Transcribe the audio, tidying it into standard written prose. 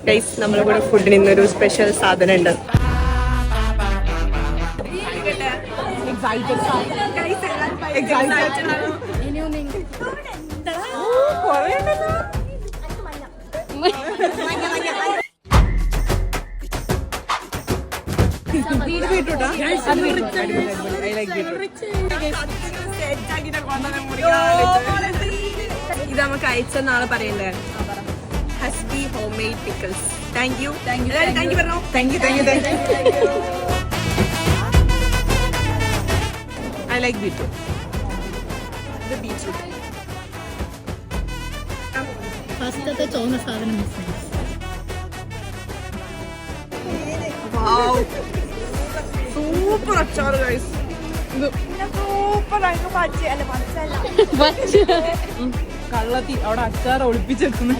Guys നമ്മുടെ കൂടെ ഫുഡിന് ഇന്നൊരു സ്പെഷ്യൽ സാധനം ഉണ്ട്. ഇത് നമുക്ക് അയച്ച നാളെ പറയണ്ടേ. Hasbi home made pickles. Thank you പറഞ്ഞോ. Thank you. I like beetroot. The beetroot. ഫസ്റ്റത്തെ ചോന്ന സാധനം മിസ്. Wow. സൂപ്പർ അച്ചാറ് ഗൈസ്. ഇത് കള്ളത്തി അവിടെ അച്ചാറ് ഒളിപ്പിച്ചെടുക്കുന്നു.